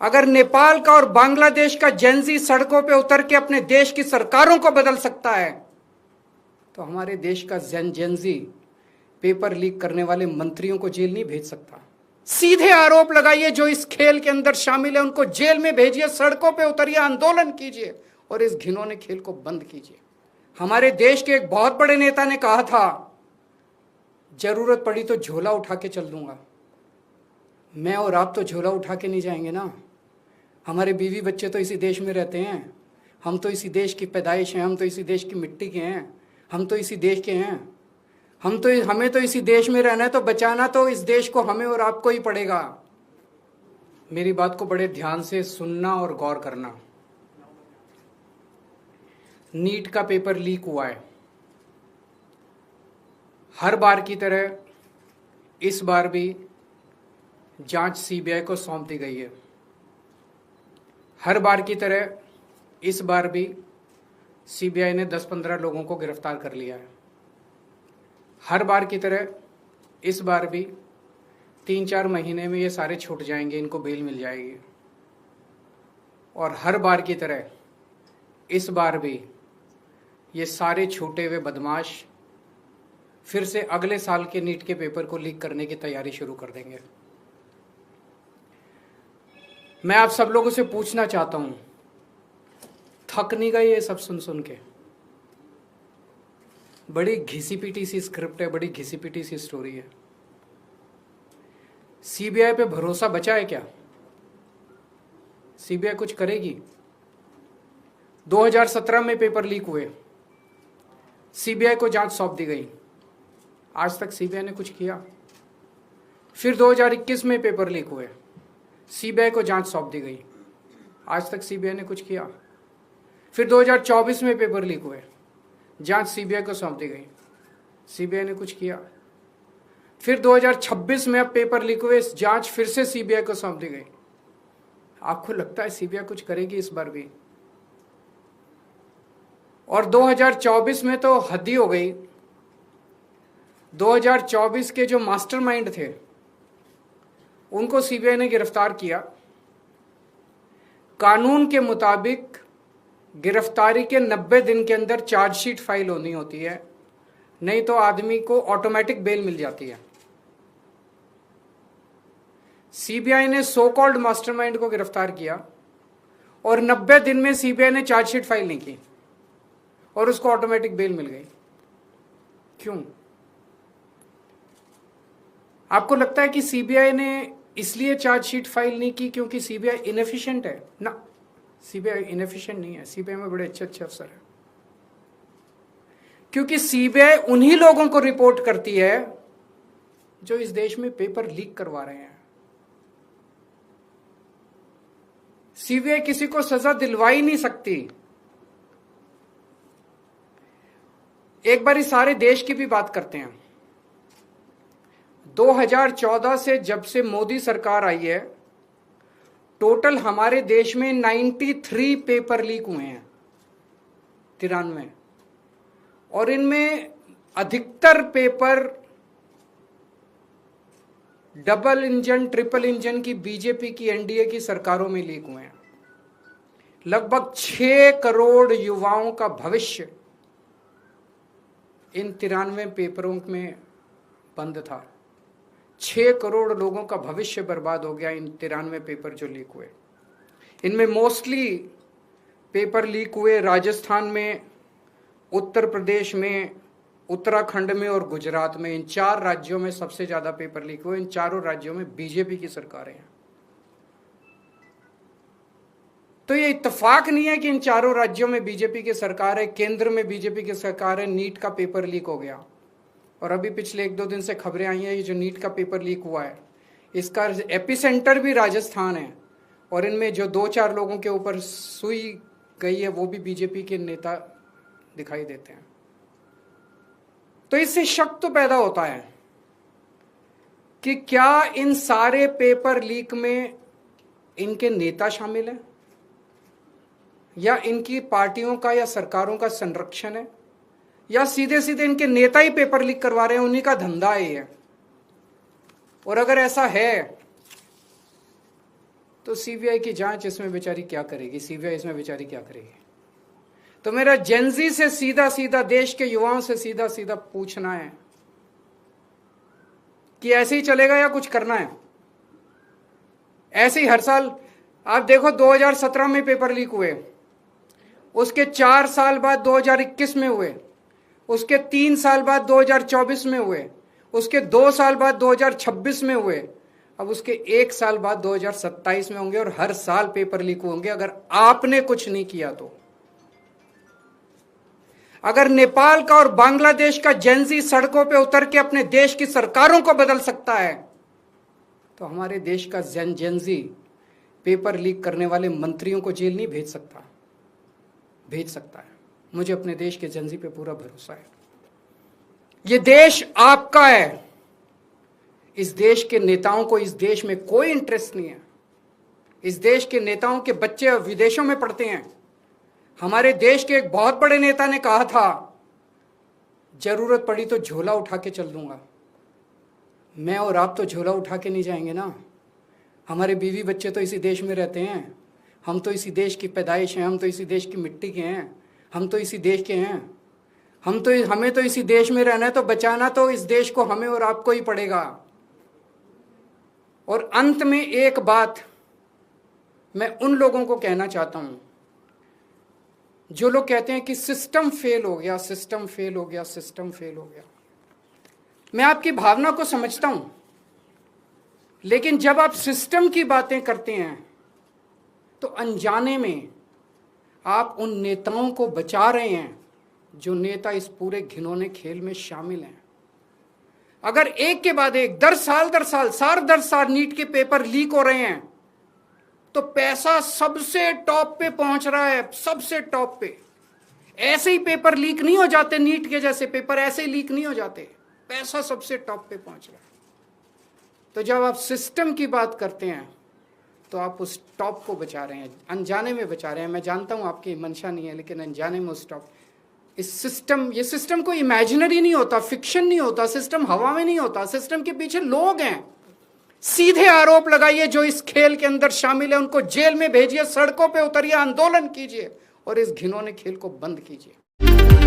अगर नेपाल का और बांग्लादेश का जेनजी सड़कों पे उतर के अपने देश की सरकारों को बदल सकता है, तो हमारे देश का जेनजी पेपर लीक करने वाले मंत्रियों को जेल नहीं भेज सकता। सीधे आरोप लगाइए, जो इस खेल के अंदर शामिल है उनको जेल में भेजिए, सड़कों पे उतरिए, आंदोलन कीजिए और इस घिनौने खेल को बंद कीजिए। हमारे देश के एक बहुत बड़े नेता ने कहा था, जरूरत पड़ी तो झोला उठा के चल दूंगा। मैं और आप तो झोला उठा के नहीं जाएंगे ना। हमारे बीवी बच्चे तो इसी देश में रहते हैं, हम तो इसी देश की पैदाइश हैं, हम तो इसी देश की मिट्टी के हैं, हम तो इसी देश के हैं। हमें तो इसी देश में रहना है, तो बचाना तो इस देश को हमें और आपको ही पड़ेगा। मेरी बात को बड़े ध्यान से सुनना और गौर करना। नीट का पेपर लीक हुआ है। हर बार की तरह इस बार भी जांच सीबीआई को सौंप दी गई है। हर बार की तरह इस बार भी सीबीआई ने 10-15 लोगों को गिरफ्तार कर लिया है। हर बार की तरह इस बार भी 3-4 महीने में ये सारे छूट जाएंगे, इनको बेल मिल जाएगी। और हर बार की तरह इस बार भी ये सारे छूटे हुए बदमाश फिर से अगले साल के नीट के पेपर को लीक करने की तैयारी शुरू कर देंगे। मैं आप सब लोगों से पूछना चाहता हूं, थक नहीं गए ये सब सुन सुन के? बड़ी घिसी पिटी सी स्क्रिप्ट है, बड़ी घिसी पिटी सी स्टोरी है। सीबीआई पे भरोसा बचा है क्या? सीबीआई कुछ करेगी? 2017 में पेपर लीक हुए, सीबीआई को जांच सौंप दी गई, आज तक सीबीआई ने कुछ किया? फिर 2021 में पेपर लीक हुए, सीबीआई को जांच सौंप दी गई, आज तक सीबीआई ने कुछ किया? फिर 2024 में पेपर लीक हुए, जांच सीबीआई को सौंप दी गई, सीबीआई ने कुछ किया? फिर 2026 में अब पेपर लीक हुए, जांच फिर से सीबीआई को सौंप दी गई। आपको लगता है सीबीआई कुछ करेगी इस बार भी? और 2024 में तो हद ही हो गई। 2024 के जो मास्टरमाइंड थे उनको सीबीआई ने गिरफ्तार किया। कानून के मुताबिक गिरफ्तारी के 90 दिन के अंदर चार्जशीट फाइल होनी होती है, नहीं तो आदमी को ऑटोमेटिक बेल मिल जाती है। सीबीआई ने सो कॉल्ड मास्टरमाइंड को गिरफ्तार किया और 90 दिन में सीबीआई ने चार्जशीट फाइल नहीं की और उसको ऑटोमेटिक बेल मिल गई। क्यों? आपको लगता है कि सीबीआई ने इसलिए चार्जशीट फाइल नहीं की क्योंकि सीबीआई इनएफिशिएंट है? ना, सीबीआई इनएफिशिएंट नहीं है। सीबीआई में बड़े अच्छे अच्छे अफसर हैं, क्योंकि सीबीआई उन्हीं लोगों को रिपोर्ट करती है जो इस देश में पेपर लीक करवा रहे हैं। सीबीआई किसी को सजा दिलवा ही नहीं सकती। एक बार इस सारे देश की भी बात करते हैं। 2014 से जब से मोदी सरकार आई है, टोटल हमारे देश में 93 पेपर लीक हुए हैं, 93, और इनमें अधिकतर paper double engine triple engine की बीजेपी की एनडीए की सरकारों में लीक हुए हैं। लगभग 6 करोड़ युवाओं का भविष्य इन 93 पेपरों में बंद था। 6 करोड़ लोगों का भविष्य बर्बाद हो गया इन 93 पेपर जो लीक हुए। इनमें मोस्टली पेपर लीक हुए राजस्थान में, उत्तर प्रदेश में, उत्तराखंड में और गुजरात में। इन 4 राज्यों में सबसे ज्यादा पेपर लीक हुए। इन चारों राज्यों में बीजेपी की सरकारें हैं। तो ये इत्तेफाक नहीं है कि इन चारों राज्यों में बीजेपी की सरकार है, केंद्र में बीजेपी की सरकार है, नीट का पेपर लीक हो गया। और अभी पिछले 1-2 दिन से खबरें आई हैं, ये जो नीट का पेपर लीक हुआ है इसका एपिसेंटर भी राजस्थान है, और इनमें जो 2-4 लोगों के ऊपर सुई गई है वो भी बीजेपी के नेता दिखाई देते हैं। तो इससे शक तो पैदा होता है कि क्या इन सारे पेपर लीक में इनके नेता शामिल हैं, या इनकी पार्टियों का या सरकारों का संरक्षण है, या सीधे सीधे इनके नेता ही पेपर लीक करवा रहे हैं, उन्हीं का धंधा है ये। और अगर ऐसा है तो सीबीआई की जांच इसमें बेचारी क्या करेगी, सीबीआई इसमें बेचारी क्या करेगी। तो मेरा जेनजी से सीधा सीधा, देश के युवाओं से सीधा सीधा पूछना है कि ऐसे ही चलेगा या कुछ करना है। ऐसे ही हर साल आप देखो, 2017 में पेपर लीक हुए, उसके 4 साल बाद 2021 में हुए, उसके 3 साल बाद 2024 में हुए, उसके 2 साल बाद 2026 में हुए, अब उसके 1 साल बाद 2027 में होंगे, और हर साल पेपर लीक होंगे अगर आपने कुछ नहीं किया तो। अगर नेपाल का और बांग्लादेश का जेनजी सड़कों पे उतर के अपने देश की सरकारों को बदल सकता है, तो हमारे देश का जेनजी पेपर लीक करने वाले मंत्रियों को जेल नहीं भेज सकता, भेज सकता है। मुझे अपने देश के जेनजी पे पूरा भरोसा है। ये देश आपका है। इस देश के नेताओं को इस देश में कोई इंटरेस्ट नहीं है। इस देश के नेताओं के बच्चे विदेशों में पढ़ते हैं। हमारे देश के एक बहुत बड़े नेता ने कहा था, जरूरत पड़ी तो झोला उठा के चल दूंगा। मैं और आप तो झोला उठा के नहीं जाएंगे ना। हमारे बीवी बच्चे तो इसी देश में रहते हैं। हम तो इसी देश की पैदाइश हैं, हम तो इसी देश की मिट्टी के हैं, हम तो इसी देश के हैं। हमें तो इसी देश में रहना है, तो बचाना तो इस देश को हमें और आपको ही पड़ेगा। और अंत में एक बात मैं उन लोगों को कहना चाहता हूं जो लोग कहते हैं कि सिस्टम फेल हो गया, सिस्टम फेल हो गया, सिस्टम फेल हो गया। मैं आपकी भावना को समझता हूं, लेकिन जब आप सिस्टम की बातें करते हैं तो अनजाने में आप उन नेताओं को बचा रहे हैं जो नेता इस पूरे घिनौने खेल में शामिल हैं। अगर एक के बाद एक, दर साल नीट के पेपर लीक हो रहे हैं, तो पैसा सबसे टॉप पे पहुंच रहा है, सबसे टॉप पे। ऐसे ही पेपर लीक नहीं हो जाते, नीट के जैसे पेपर ऐसे ही लीक नहीं हो जाते, पैसा सबसे टॉप पे पहुंच रहा है। तो जब आप सिस्टम की बात करते हैं तो आप उस टॉप को बचा रहे हैं, अनजाने में बचा रहे हैं। मैं जानता हूं आपकी मंशा नहीं है, लेकिन अनजाने में उस टॉप, ये सिस्टम कोई इमेजिनरी नहीं होता, फिक्शन नहीं होता, सिस्टम हवा में नहीं होता। सिस्टम के पीछे लोग हैं। सीधे आरोप लगाइए जो इस खेल के अंदर शामिल है, उनको जेल में भेजिए, सड़कों पे उतरिए, आंदोलन कीजिए और इस घिनौने खेल को बंद कीजिए।